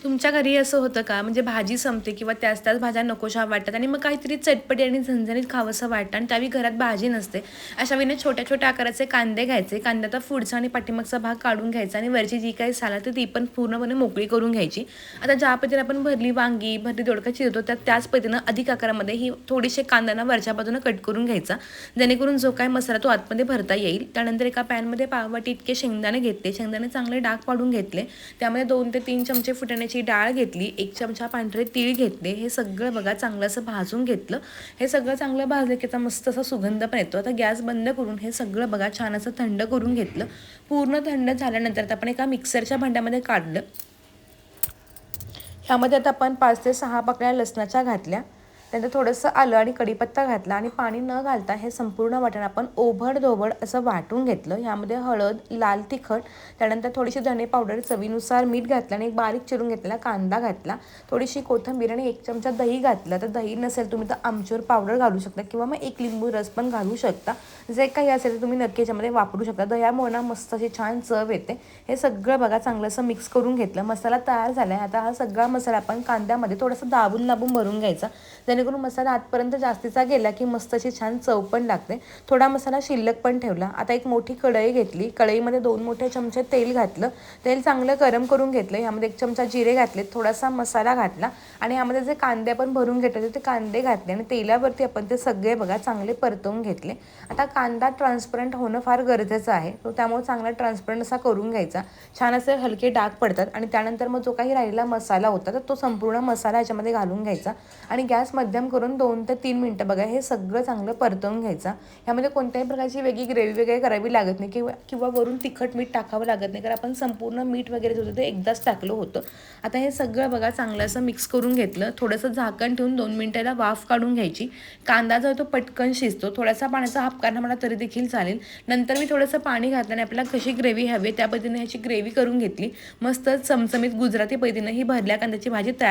तुमच्या घरी असं होतं का? म्हणजे भाजी संपते किंवा त्याच भाज्या नकोशा वाटतात आणि मग काहीतरी चटपटी आणि झणझणीत खावंसं वाटतं आणि त्यावेळी घरात भाजी नसते. अशा वेळेने छोट्या-छोट्या आकाराचे कांदे घ्यायचे. कांद्याचा पुढचा आणि पाठीमागचा भाग काढून घ्यायचा आणि वरची जी काही साल आहे ती पण पूर्णपणे मोकळी करून घ्यायची. आता ज्या पद्धतीने आपण भरली वांगी, भरली दोडका चिरतो त्याच पद्धतीनं अधिक आकारामध्ये ही थोडीशी कांद्यांना वरच्या बाजूनं कट करून घ्यायचा. जेणेकरून जो काही मसाला तो आतमध्ये भरता येईल. त्यानंतर एका पॅनमध्ये पाववाटी इतके शेंगदाणे घेतले. शेंगदाणे चांगले डाग पाडून घेतले. त्यामध्ये 2 ते 3 चमचे फुटाण्याची डाळ घेतली, 1 चमचा पांढरे तीळ घेतले. हे सगळं बघा चांगलं असं भाजून घेतलं. हे सगळं चांगलं भाजलं की आता मस्त असा सुगंध पण येतो. आता गॅस बंद करून हे सगळं बघा छान असं थंड करून घेतलं. पूर्ण थंड झाल्यानंतर आता आपण एका मिक्सरच्या भांड्यामध्ये काढलं. ह्यामध्ये आता आपण 5 ते 6 पाकळ्या लसणाच्या घातल्या. त्यानंतर थोडंसं आलं आणि कढीपत्ता घातला आणि पाणी न घालता हे संपूर्ण वाटण आपण ओभड-धोबड असं वाटून घेतलं. ह्यामध्ये हळद, लाल तिखट, त्यानंतर थोडीशी धणे पावडर, चवीनुसार मीठ घातलं आणि एक बारीक चिरून घेतलेला कांदा घातला. थोडीशी कोथिंबीर आणि 1 चमचा दही घातलं. तर दही नसेल तुम्ही तर आमचूर पावडर घालू शकता किंवा मग 1 लिंबू रस पण घालू शकता. जे काही असेल तर तुम्ही नक्की याच्यामध्ये वापरू शकता. दह्यामुळे ना मस्त अशी छान चव येते. हे सगळं बघा चांगलं असं मिक्स करून घेतलं. मसाला तयार झाला आहे. आता हा सगळा मसाला आपण कांद्यामध्ये थोडासा दाबून भरून घ्यायचा. जेणेकरून मसाला आतपर्यंत जास्तीचा गेला की मस्त अशी छान चव पण लागते. थोडा मसाला शिल्लक पण ठेवला. आता एक मोठी कढई घेतली. कढईमध्ये 2 मोठे चमचे तेल घातलं. तेल चांगलं गरम करून घेतलं. यामध्ये 1 चमचा जिरे घातले, थोडासा मसाला घातला आणि यामध्ये जे कांदे आपण भरून घेतले ते कांदे घातले आणि तेलावरती आपण ते सगळे बघा चांगले परतवून घेतले. आता कांदा ट्रान्सपरंट होणं फार गरजेचं आहे. तो त्यामुळे चांगला ट्रान्सपरंट असा करून घ्यायचा. छान असे हलके डाग पडतात आणि त्यानंतर मग जो काही राहिलेला मसाला होता तर तो संपूर्ण मसाला याच्यामध्ये घालून घ्यायचा आणि गॅस मध्यम करून 2 ते 3 मिनिटं बघा हे सगळं चांगलं परतवून घ्यायचं. ह्यामध्ये कोणत्याही प्रकारची वेगळी ग्रेव्ही वगैरे करावी लागत नाही किंवा वरून तिखट मीठ टाकावं लागत नाही, कारण आपण संपूर्ण मीठ वगैरे जे होतं ते एकदाच टाकलं होतं. आता हे सगळं बघा चांगलं असं मिक्स करून घेतलं. थोडंसं झाकण ठेवून 2 मिनिटाला वाफ काढून घ्यायची. कांदा जो आहे तो पटकन शिजतो. थोडासा पाण्याचा हाफ काढला मला तरी देखील चालेल. नंतर मी थोडंसं पाणी घातलं आणि आपल्याला कशी ग्रेव्ही हवी त्या पद्धतीने ह्याची ग्रेव्ही करून घेतली. मस्त चमचमीत गुजराती पद्धतीनं ही भरल्या कांद्याची भाजी तयार